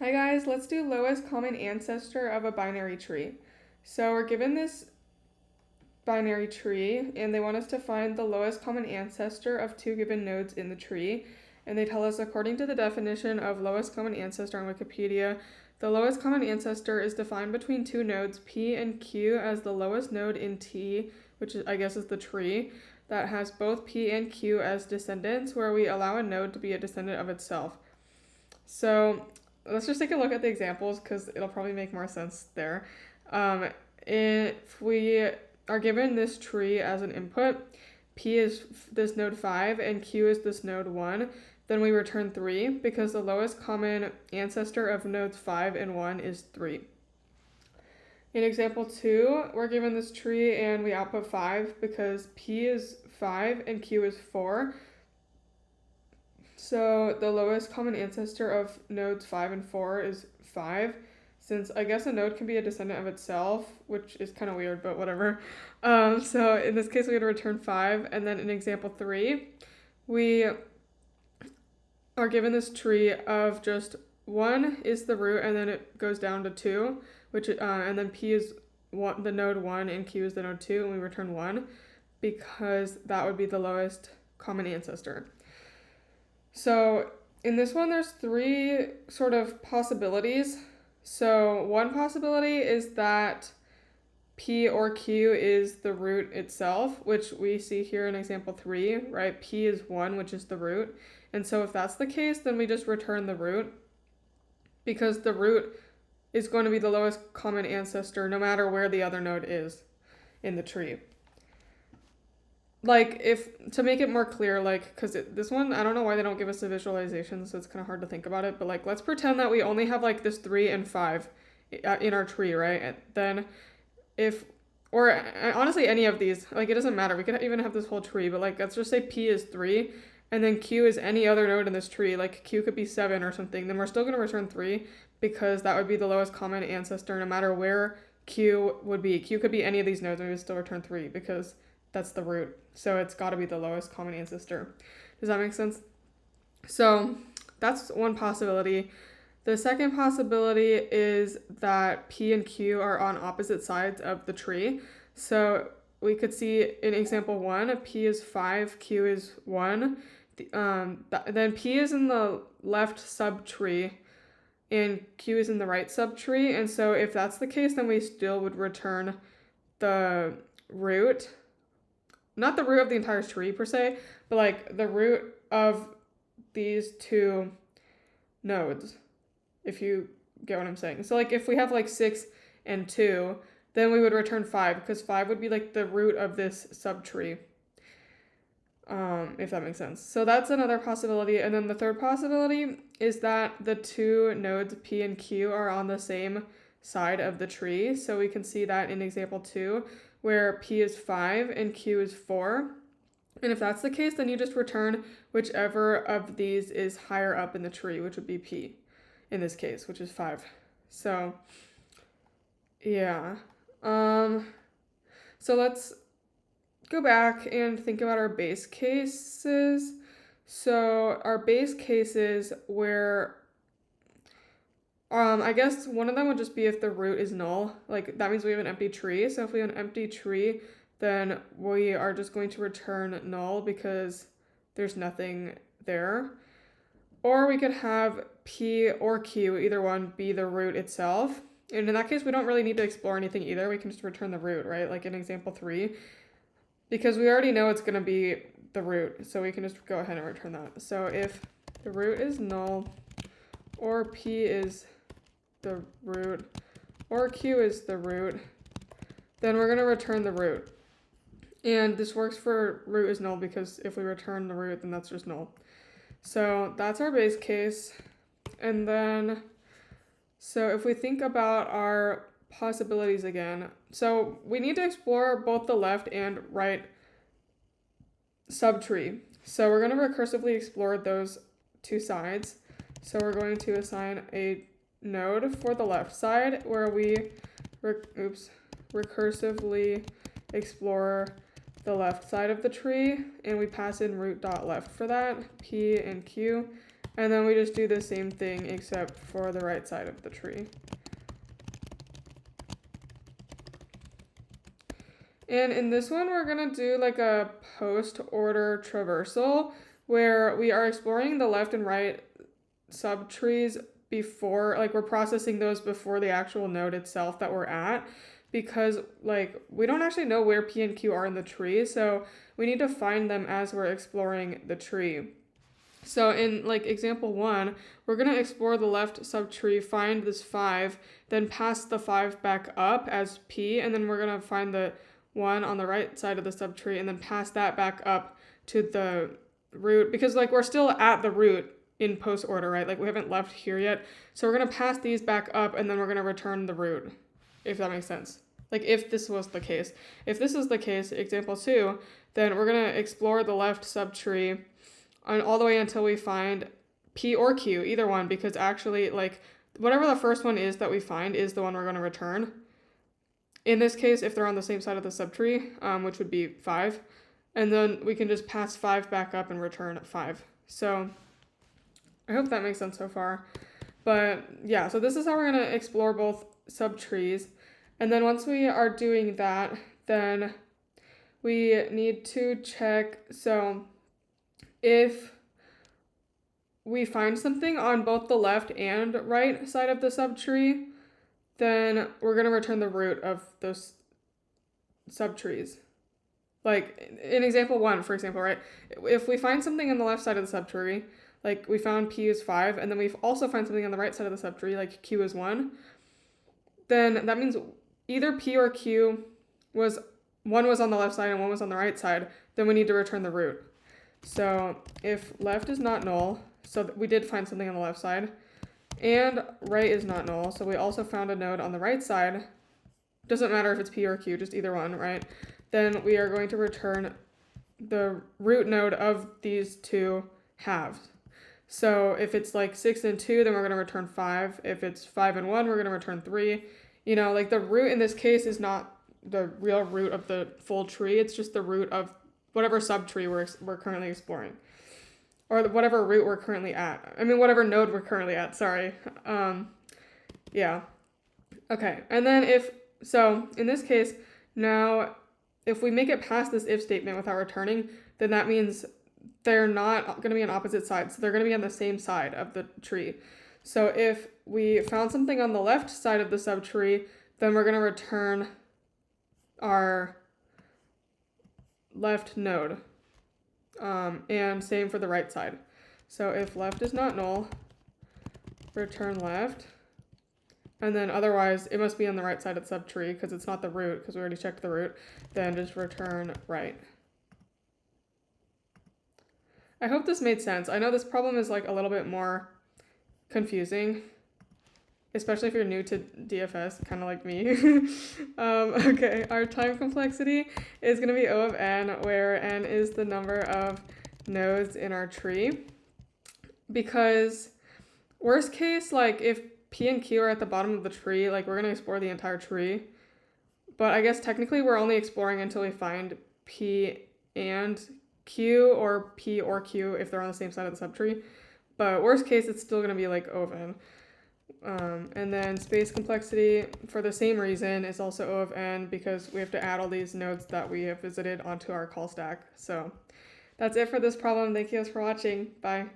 Hi guys, let's do lowest common ancestor of a binary tree. So we're given this binary tree and they want us to find the lowest common ancestor of two given nodes in the tree. And they tell us, according to the definition of lowest common ancestor on Wikipedia, the lowest common ancestor is defined between two nodes P and Q as the lowest node in T, which I guess is the tree, that has both P and Q as descendants, where we allow a node to be a descendant of itself. So let's just take a look at the examples because it'll probably make more sense there. If we are given this tree as an input, P is this node 5 and Q is this node 1, then we return 3 because the lowest common ancestor of nodes 5 and 1 is 3. In example 2, we're given this tree and we output 5 because P is 5 and Q is 4. So the lowest common ancestor of nodes 5 and 4 is 5, since I guess a node can be a descendant of itself, which is kind of weird, but whatever. So in this case, we would return 5. And then in example 3, we are given this tree of just 1 is the root, and then it goes down to 2, which and then P is the node 1 and Q is the node 2, and we return 1 because that would be the lowest common ancestor. So in this one, there's 3 sort of possibilities. So one possibility is that P or Q is the root itself, which we see here in example 3, right? P is 1, which is the root. And so if that's the case, then we just return the root because the root is going to be the lowest common ancestor no matter where the other node is in the tree. Like, to make it more clear, like, because this one, I don't know why they don't give us a visualization, so it's kind of hard to think about it, but, like, let's pretend that we only have, like, this 3 and 5 in our tree, right? And then honestly, any of these, like, it doesn't matter. We could even have this whole tree, but, like, let's just say P is 3, and then Q is any other node in this tree, like, Q could be 7 or something, then we're still going to return 3, because that would be the lowest common ancestor no matter where Q would be. Q could be any of these nodes, and we would still return 3, because that's the root. So it's got to be the lowest common ancestor. Does that make sense? So that's one possibility. The second possibility is that P and Q are on opposite sides of the tree. So we could see in example 1, P is 5, Q is 1. Then P is in the left subtree and Q is in the right subtree. And so if that's the case, then we still would return the root. Not the root of the entire tree per se, but like the root of these two nodes, if you get what I'm saying. So like if we have like 6 and 2, then we would return 5 because 5 would be like the root of this subtree, if that makes sense. So that's another possibility. And then the third possibility is that the two nodes P and Q are on the same side of the tree. So we can see that in example 2, where P is 5 and Q is 4. And if that's the case, then you just return whichever of these is higher up in the tree, which would be P in this case, which is 5. So, yeah. So let's go back and think about our base cases. So our base cases where I guess one of them would just be if the root is null. Like, that means we have an empty tree. So if we have an empty tree, then we are just going to return null because there's nothing there. Or we could have P or Q, either one, be the root itself. And in that case, we don't really need to explore anything either. We can just return the root, right? Like in example 3. Because we already know it's going to be the root. So we can just go ahead and return that. So if the root is null, or P is the root, or Q is the root, then we're going to return the root. And this works for root is null because if we return the root, then that's just null. So that's our base case. And then, so if we think about our possibilities again, so we need to explore both the left and right subtree. So we're going to recursively explore those two sides. So we're going to assign a node for the left side where we recursively explore the left side of the tree, and we pass in root.left for that, P and Q. And then we just do the same thing except for the right side of the tree. And in this one, we're going to do like a post-order traversal where we are exploring the left and right subtrees before, like we're processing those before the actual node itself that we're at, because like we don't actually know where P and Q are in the tree, so we need to find them as we're exploring the tree. So in like example 1, we're going to explore the left subtree, find this 5, then pass the 5 back up as P, and then we're going to find the 1 on the right side of the subtree and then pass that back up to the root, because like we're still at the root in post order, right? Like we haven't left here yet. So we're going to pass these back up and then we're going to return the root, if that makes sense. Like if this was the case. If this is the case, example 2, then we're going to explore the left subtree all the way until we find P or Q, either one, because actually like whatever the first one is that we find is the one we're going to return. In this case, if they're on the same side of the subtree, which would be 5, and then we can just pass 5 back up and return 5. So I hope that makes sense so far. But yeah, so this is how we're going to explore both subtrees. And then once we are doing that, then we need to check, so if we find something on both the left and right side of the subtree, then we're going to return the root of those subtrees. Like in example 1, for example, right? If we find something on the left side of the subtree, like we found P is 5, and then we also find something on the right side of the subtree, like Q is 1, then that means either P or Q was, one was on the left side and one was on the right side, then we need to return the root. So if left is not null, so we did find something on the left side, and right is not null, so we also found a node on the right side, doesn't matter if it's P or Q, just either one, right? Then we are going to return the root node of these two halves. So if it's like 6 and 2, then we're going to return 5. If it's 5 and 1, we're going to return 3. You know, like the root in this case is not the real root of the full tree. It's just the root of whatever subtree we're currently exploring. Or whatever root we're currently at. I mean, whatever node we're currently at, sorry. Yeah. Okay, and then so in this case, now if we make it past this if statement without returning, then that means they're not going to be on opposite sides. So they're going to be on the same side of the tree. So if we found something on the left side of the subtree, then we're going to return our left node. And same for the right side. So if left is not null, return left. And then otherwise, it must be on the right side of the subtree because it's not the root, because we already checked the root. Then just return right. I hope this made sense. I know this problem is like a little bit more confusing, especially if you're new to DFS, kind of like me. Okay, our time complexity is going to be O of n, where n is the number of nodes in our tree. Because worst case, like if P and Q are at the bottom of the tree, like we're going to explore the entire tree. But I guess technically we're only exploring until we find P and Q, or P or Q if they're on the same side of the subtree. But worst case, it's still going to be like O of n. And then space complexity, for the same reason, is also O of n because we have to add all these nodes that we have visited onto our call stack. So that's it for this problem. Thank you guys for watching. Bye.